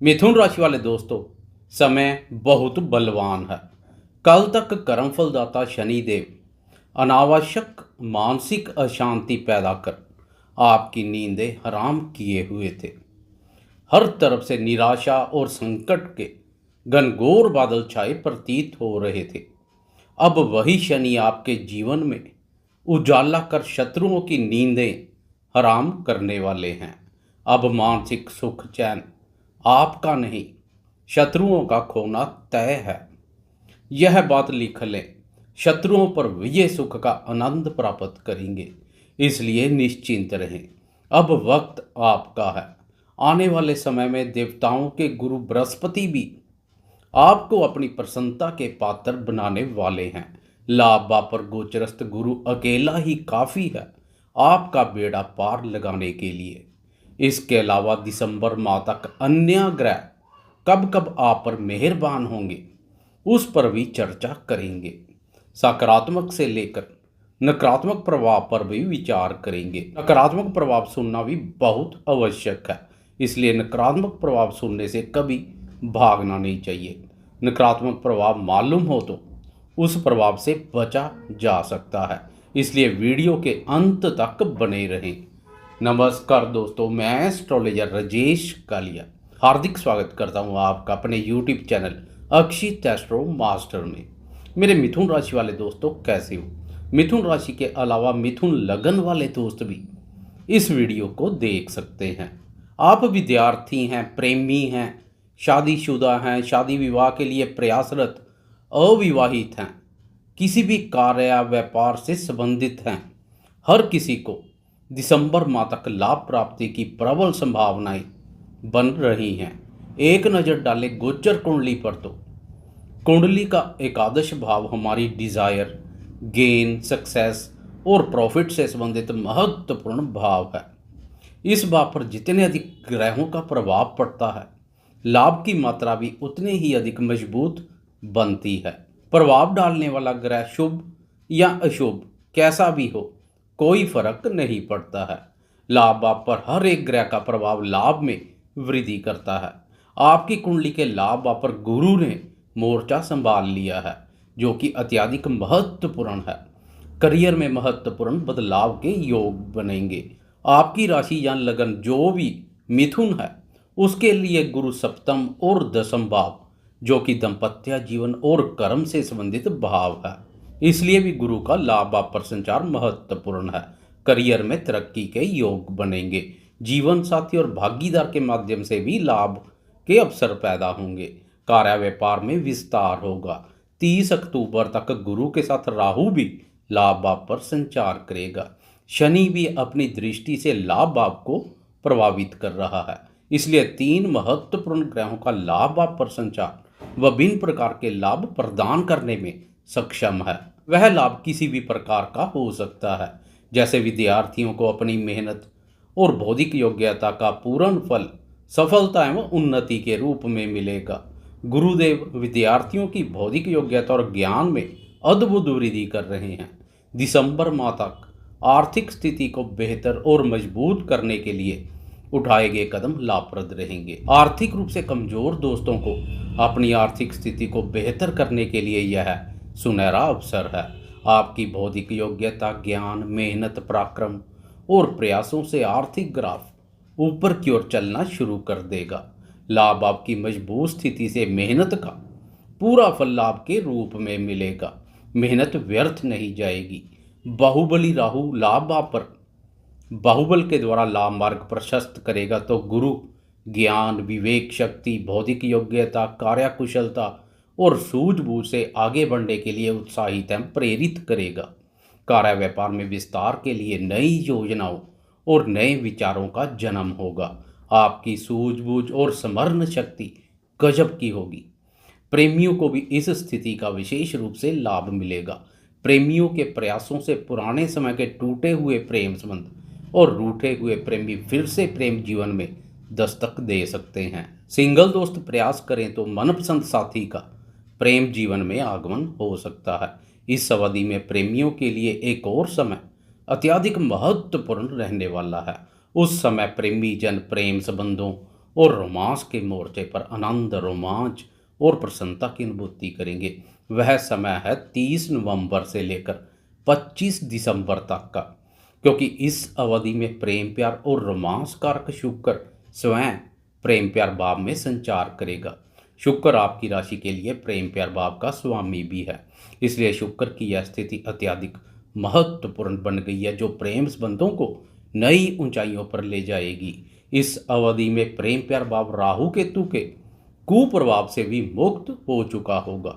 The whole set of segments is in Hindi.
मिथुन राशि वाले दोस्तों, समय बहुत बलवान है। कल तक कर्मफलदाता शनिदेव अनावश्यक मानसिक अशांति पैदा कर आपकी नींदें हराम किए हुए थे। हर तरफ से निराशा और संकट के घनघोर बादल छाए प्रतीत हो रहे थे। अब वही शनि आपके जीवन में उजाला कर शत्रुओं की नींदें हराम करने वाले हैं। अब मानसिक सुख चैन आपका नहीं, शत्रुओं का खोना तय है। यह बात लिख लें, शत्रुओं पर विजय सुख का आनंद प्राप्त करेंगे, इसलिए निश्चिंत रहें। अब वक्त आपका है। आने वाले समय में देवताओं के गुरु बृहस्पति भी आपको अपनी प्रसन्नता के पात्र बनाने वाले हैं। लाभ पर गोचरस्थ गुरु अकेला ही काफी है आपका बेड़ा पार लगाने के लिए। इसके अलावा दिसंबर माह तक अन्य ग्रह कब कब आप पर मेहरबान होंगे उस पर भी चर्चा करेंगे। सकारात्मक से लेकर नकारात्मक प्रभाव पर भी विचार करेंगे। नकारात्मक प्रभाव सुनना भी बहुत आवश्यक है, इसलिए नकारात्मक प्रभाव सुनने से कभी भागना नहीं चाहिए। नकारात्मक प्रभाव मालूम हो तो उस प्रभाव से बचा जा सकता है, इसलिए वीडियो के अंत तक बने रहें। नमस्कार दोस्तों, मैं एस्ट्रोलॉजर राजेश कालिया हार्दिक स्वागत करता हूं आपका अपने यूट्यूब चैनल अक्षित एस्ट्रो मास्टर में। मेरे मिथुन राशि वाले दोस्तों, कैसे हो? मिथुन राशि के अलावा मिथुन लगन वाले दोस्त भी इस वीडियो को देख सकते हैं। आप विद्यार्थी हैं, प्रेमी हैं, शादीशुदा हैं, शादी विवाह के लिए प्रयासरत, अविवाहित हैं, किसी भी कार्य या व्यापार से संबंधित हैं, हर किसी को दिसंबर माह तक लाभ प्राप्ति की प्रबल संभावनाएं बन रही हैं। एक नज़र डालें गोचर कुंडली पर तो कुंडली का एकादश भाव हमारी डिजायर, गेन, सक्सेस और प्रॉफिट से संबंधित महत्वपूर्ण भाव है। इस भाव पर जितने अधिक ग्रहों का प्रभाव पड़ता है, लाभ की मात्रा भी उतनी ही अधिक मजबूत बनती है। प्रभाव डालने वाला ग्रह शुभ या अशुभ कैसा भी हो, कोई फर्क नहीं पड़ता है। लाभ भाव पर हर एक ग्रह का प्रभाव लाभ में वृद्धि करता है। आपकी कुंडली के लाभ भाव पर गुरु ने मोर्चा संभाल लिया है, जो कि अत्यधिक महत्वपूर्ण है। करियर में महत्वपूर्ण बदलाव के योग बनेंगे। आपकी राशि या लगन जो भी मिथुन है, उसके लिए गुरु सप्तम और दसम भाव, जो कि दाम्पत्य जीवन और कर्म से संबंधित भाव है, इसलिए भी गुरु का लाभ भाव पर संचार महत्वपूर्ण है। करियर में तरक्की के योग बनेंगे। जीवन साथी और भागीदार के माध्यम से भी लाभ के अवसर पैदा होंगे। कार्य व्यापार में विस्तार होगा। 30 अक्टूबर तक गुरु के साथ राहु भी लाभ भाव पर संचार करेगा। शनि भी अपनी दृष्टि से लाभ भाव को प्रभावित कर रहा है, इसलिए 3 महत्वपूर्ण ग्रहों का लाभ भाव पर संचार विभिन्न प्रकार के लाभ प्रदान करने में सक्षम है। वह लाभ किसी भी प्रकार का हो सकता है, जैसे विद्यार्थियों को अपनी मेहनत और बौद्धिक योग्यता का पूर्ण फल सफलता एवं उन्नति के रूप में मिलेगा। गुरुदेव विद्यार्थियों की बौद्धिक योग्यता और ज्ञान में अद्भुत वृद्धि कर रहे हैं। दिसंबर माह तक आर्थिक स्थिति को बेहतर और मजबूत करने के लिए उठाए गए कदम लाभप्रद रहेंगे। आर्थिक रूप से कमजोर दोस्तों को अपनी आर्थिक स्थिति को बेहतर करने के लिए यह सुनहरा अवसर है। आपकी बौद्धिक योग्यता, ज्ञान, मेहनत, पराक्रम और प्रयासों से आर्थिक ग्राफ ऊपर की ओर चलना शुरू कर देगा। लाभ आपकी मजबूत स्थिति से मेहनत का पूरा फल लाभ के रूप में मिलेगा। मेहनत व्यर्थ नहीं जाएगी। बाहुबली राहु लाभ पर बाहुबल के द्वारा लाभ मार्ग प्रशस्त करेगा, तो गुरु ज्ञान, विवेक शक्ति, बौद्धिक योग्यता, कार्यकुशलता और सूझबूझ से आगे बढ़ने के लिए उत्साहित एवं प्रेरित करेगा। कार्य व्यापार में विस्तार के लिए नई योजनाओं और नए विचारों का जन्म होगा। आपकी सूझबूझ और स्मरण शक्ति गजब की होगी। प्रेमियों को भी इस स्थिति का विशेष रूप से लाभ मिलेगा। प्रेमियों के प्रयासों से पुराने समय के टूटे हुए प्रेम संबंध और रूठे हुए प्रेमी फिर से प्रेम जीवन में दस्तक दे सकते हैं। सिंगल दोस्त प्रयास करें तो मनपसंद साथी का प्रेम जीवन में आगमन हो सकता है। इस अवधि में प्रेमियों के लिए एक और समय अत्यधिक महत्वपूर्ण रहने वाला है। उस समय प्रेमी जन प्रेम संबंधों और रोमांस के मोर्चे पर आनंद, रोमांच और प्रसन्नता की अनुभूति करेंगे। वह समय है 30 नवंबर से लेकर 25 दिसंबर तक का, क्योंकि इस अवधि में प्रेम प्यार और रोमांस कारक शुक्र स्वयं प्रेम प्यार भाव में संचार करेगा। शुक्र आपकी राशि के लिए प्रेम प्यार भाव का स्वामी भी है, इसलिए शुक्र की यह स्थिति अत्यधिक महत्वपूर्ण बन गई है, जो प्रेम संबंधों को नई ऊंचाइयों पर ले जाएगी। इस अवधि में प्रेम प्यार भाव राहु केतु के कुप्रभाव से भी मुक्त हो चुका होगा।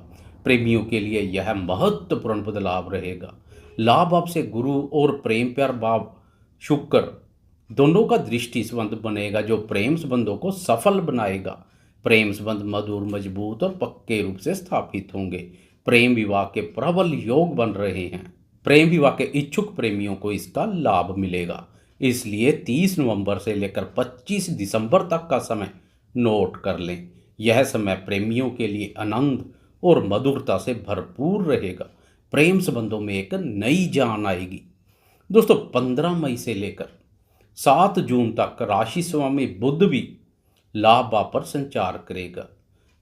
प्रेमियों के लिए यह महत्वपूर्ण बदलाव रहेगा। लाभ भाव से गुरु और प्रेम प्यार भाव शुक्र दोनों का दृष्टि संबंध बनेगा, जो प्रेम संबंधों को सफल बनाएगा। प्रेम संबंध मधुर, मजबूत और पक्के रूप से स्थापित होंगे। प्रेम विवाह के प्रबल योग बन रहे हैं। प्रेम विवाह के इच्छुक प्रेमियों को इसका लाभ मिलेगा। इसलिए 30 नवंबर से लेकर 25 दिसंबर तक का समय नोट कर लें। यह समय प्रेमियों के लिए आनंद और मधुरता से भरपूर रहेगा। प्रेम संबंधों में एक नई जान आएगी। दोस्तों, 15 मई से लेकर 7 जून तक राशि स्वामी बुध भी लाभ भाव पर संचार करेगा।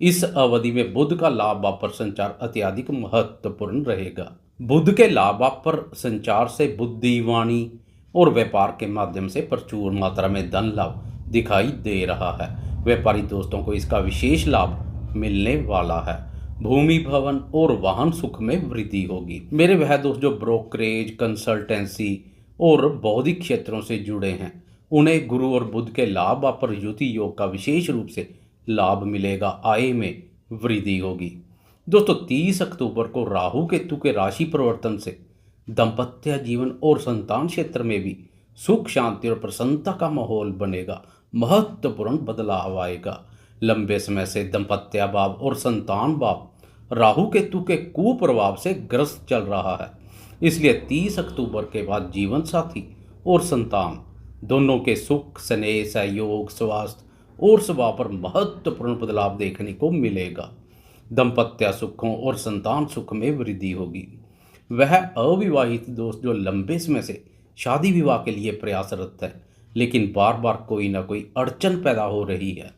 इस अवधि में बुध का लाभ भाव पर संचार अत्यधिक महत्वपूर्ण रहेगा। बुध के लाभ भाव पर संचार से बुद्धि, वाणी और व्यापार के माध्यम से प्रचुर मात्रा में धन लाभ दिखाई दे रहा है। व्यापारी दोस्तों को इसका विशेष लाभ मिलने वाला है। भूमि, भवन और वाहन सुख में वृद्धि होगी। मेरे वह दोस्त जो ब्रोकरेज, कंसल्टेंसी और बौद्धिक क्षेत्रों से जुड़े हैं, उन्हें गुरु और बुध के लाभ पर युति योग का विशेष रूप से लाभ मिलेगा। आय में वृद्धि होगी। दोस्तों, 30 अक्टूबर को राहु केतु के राशि परिवर्तन से दाम्पत्य जीवन और संतान क्षेत्र में भी सुख, शांति और प्रसन्नता का माहौल बनेगा। महत्वपूर्ण बदलाव आएगा। लंबे समय से दाम्पत्य भाव और संतान भाव राहु केतु के कुप्रभाव से ग्रस्त चल रहा है, इसलिए 30 अक्टूबर के बाद जीवन साथी और संतान दोनों के सुख, स्नेह, सहयोग, स्वास्थ्य और स्वभाव पर महत्वपूर्ण बदलाव देखने को मिलेगा। दाम्पत्य सुखों और संतान सुख में वृद्धि होगी। वह अविवाहित दोस्त जो लंबे समय से शादी विवाह के लिए प्रयासरत है, लेकिन बार बार कोई ना कोई अड़चन पैदा हो रही है,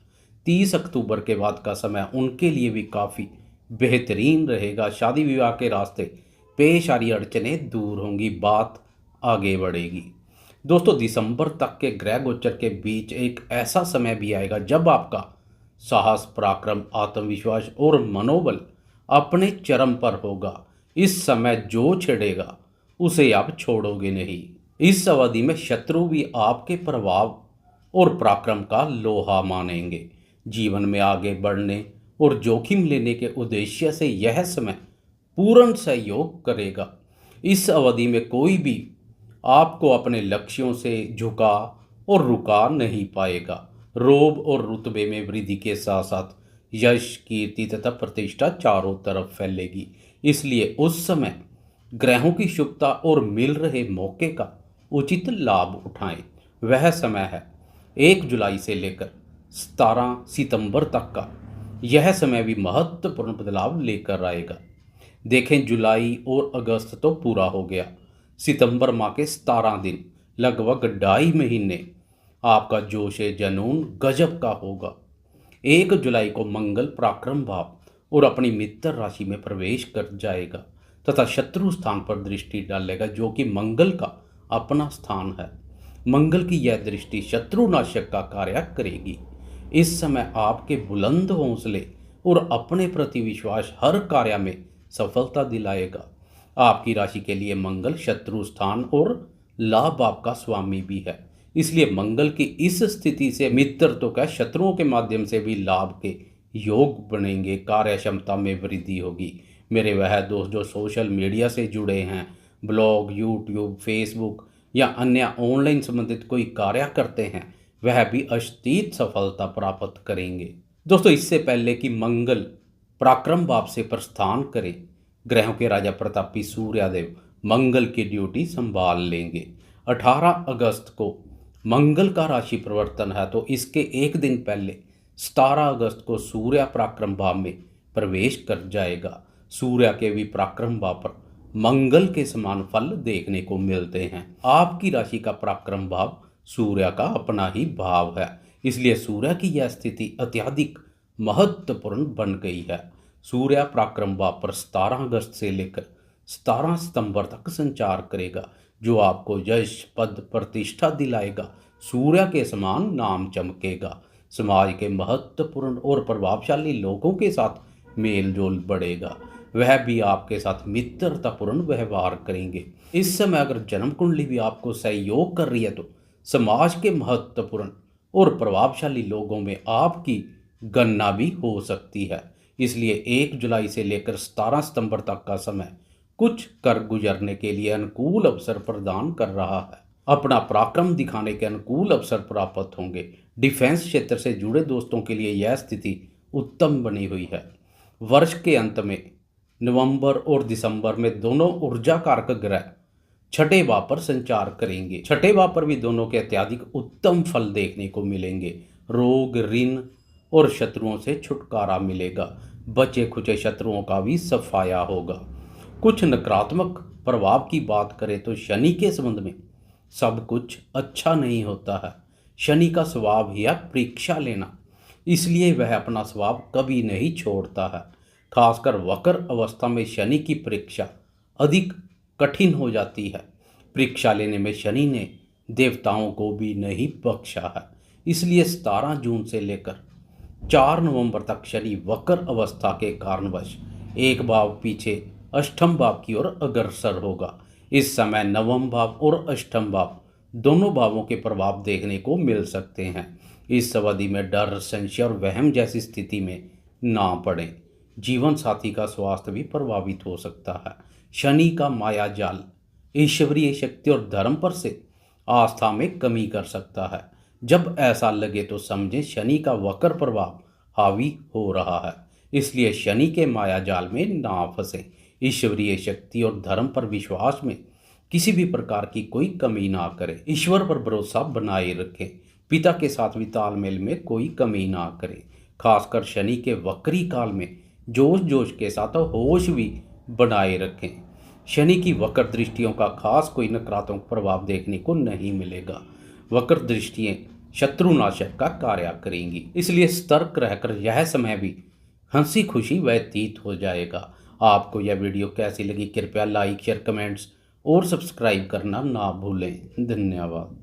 30 अक्टूबर के बाद का समय उनके लिए भी काफ़ी बेहतरीन रहेगा। शादी विवाह के रास्ते पेश आ रही अड़चनें दूर होंगी, बात आगे बढ़ेगी। दोस्तों, दिसंबर तक के ग्रह गोचर के बीच एक ऐसा समय भी आएगा जब आपका साहस, पराक्रम, आत्मविश्वास और मनोबल अपने चरम पर होगा। इस समय जो छेड़ेगा उसे आप छोड़ोगे नहीं। इस अवधि में शत्रु भी आपके प्रभाव और पराक्रम का लोहा मानेंगे। जीवन में आगे बढ़ने और जोखिम लेने के उद्देश्य से यह समय पूर्ण सहयोग करेगा। इस अवधि में कोई भी आपको अपने लक्ष्यों से झुका और रुका नहीं पाएगा। रोब और रुतबे में वृद्धि के साथ साथ यश, कीर्ति तथा प्रतिष्ठा चारों तरफ फैलेगी। इसलिए उस समय ग्रहों की शुभता और मिल रहे मौके का उचित लाभ उठाएं। वह समय है 1 जुलाई से लेकर 17 सितंबर तक का। यह समय भी महत्वपूर्ण बदलाव लेकर आएगा। देखें, जुलाई और अगस्त तो पूरा हो गया। सितंबर माह के 17 दिन, लगभग 2.5 महीने आपका जोश जनून गजब का होगा। 1 जुलाई को मंगल पराक्रम भाव और अपनी मित्र राशि में प्रवेश कर जाएगा तथा शत्रु स्थान पर दृष्टि डालेगा, जो कि मंगल का अपना स्थान है। मंगल की यह दृष्टि शत्रुनाशक का कार्य करेगी। इस समय आपके बुलंद हौसले और अपने प्रति विश्वास हर कार्य में सफलता दिलाएगा। आपकी राशि के लिए मंगल शत्रु स्थान और लाभ आपका स्वामी भी है, इसलिए मंगल की इस स्थिति से मित्र तो क्या, शत्रुओं के माध्यम से भी लाभ के योग बनेंगे। कार्य क्षमता में वृद्धि होगी। मेरे वह दोस्त जो सोशल मीडिया से जुड़े हैं, ब्लॉग, यूट्यूब, फेसबुक या अन्य ऑनलाइन संबंधित कोई कार्य करते हैं, वह भी अतीत सफलता प्राप्त करेंगे। दोस्तों, इससे पहले कि मंगल पराक्रम भाव से प्रस्थान करें, ग्रहों के राजा प्रतापी सूर्यदेव मंगल की ड्यूटी संभाल लेंगे। 18 अगस्त को मंगल का राशि परिवर्तन है, तो इसके एक दिन पहले 17 अगस्त को सूर्य पराक्रम भाव में प्रवेश कर जाएगा। सूर्य के भी पराक्रम भाव पर मंगल के समान फल देखने को मिलते हैं। आपकी राशि का पराक्रम भाव सूर्य का अपना ही भाव है, इसलिए सूर्य की यह स्थिति अत्यधिक महत्वपूर्ण बन गई है। सूर्य पराक्रम भाव पर 17 अगस्त से लेकर 17 सितंबर तक संचार करेगा, जो आपको यश पद प्रतिष्ठा दिलाएगा। सूर्य के समान नाम चमकेगा। समाज के महत्वपूर्ण और प्रभावशाली लोगों के साथ मेल जोल बढ़ेगा। वह भी आपके साथ मित्रतापूर्ण व्यवहार करेंगे। इस समय अगर जन्म कुंडली भी आपको सहयोग कर रही है तो समाज के महत्वपूर्ण और प्रभावशाली लोगों में आपकी गणना भी हो सकती है। इसलिए 1 जुलाई से लेकर 17 सितंबर तक का समय कुछ कर गुजरने के लिए अनुकूल अवसर प्रदान कर रहा है। अपना पराक्रम दिखाने के अनुकूल अवसर प्राप्त होंगे। डिफेंस क्षेत्र से जुड़े दोस्तों के लिए यह स्थिति उत्तम बनी हुई है। वर्ष के अंत में नवंबर और दिसंबर में दोनों ऊर्जा कारक ग्रह छठे भाव पर संचार करेंगे। छठे भाव पर भी दोनों के अत्यधिक उत्तम फल देखने को मिलेंगे। रोग, ऋण और शत्रुओं से छुटकारा मिलेगा। बचे खुचे शत्रुओं का भी सफाया होगा। कुछ नकारात्मक प्रभाव की बात करें तो शनि के संबंध में सब कुछ अच्छा नहीं होता है। शनि का स्वभाव ही है परीक्षा लेना, इसलिए वह अपना स्वभाव कभी नहीं छोड़ता है। खासकर वक्र अवस्था में शनि की परीक्षा अधिक कठिन हो जाती है। परीक्षा लेने में शनि ने देवताओं को भी नहीं बख्शा है। इसलिए 17 जून से लेकर 4 नवंबर तक शनि वक्र अवस्था के कारणवश एक भाव पीछे अष्टम भाव की ओर अग्रसर होगा। इस समय नवम भाव और अष्टम भाव दोनों भावों के प्रभाव देखने को मिल सकते हैं। इस अवधि में डर, संशय और वहम जैसी स्थिति में ना पड़े। जीवन साथी का स्वास्थ्य भी प्रभावित हो सकता है। शनि का माया जाल ईश्वरीय शक्ति और धर्म पर से आस्था में कमी कर सकता है। जब ऐसा लगे तो समझें शनि का वक्र प्रभाव हावी हो रहा है। इसलिए शनि के माया जाल में ना फंसे। ईश्वरीय शक्ति और धर्म पर विश्वास में किसी भी प्रकार की कोई कमी ना करें। ईश्वर पर भरोसा बनाए रखें। पिता के साथ भी तालमेल में कोई कमी ना करें। खासकर शनि के वक्री काल में जोश के साथ होश भी बनाए रखें। शनि की वक्र दृष्टियों का खास कोई नकारात्मक प्रभाव देखने को नहीं मिलेगा। वक्र दृष्टियां शत्रुनाशक का कार्य करेंगी, इसलिए सतर्क रहकर यह समय भी हंसी खुशी व्यतीत हो जाएगा। आपको यह वीडियो कैसी लगी कृपया लाइक, शेयर, कमेंट्स और सब्सक्राइब करना ना भूलें। धन्यवाद।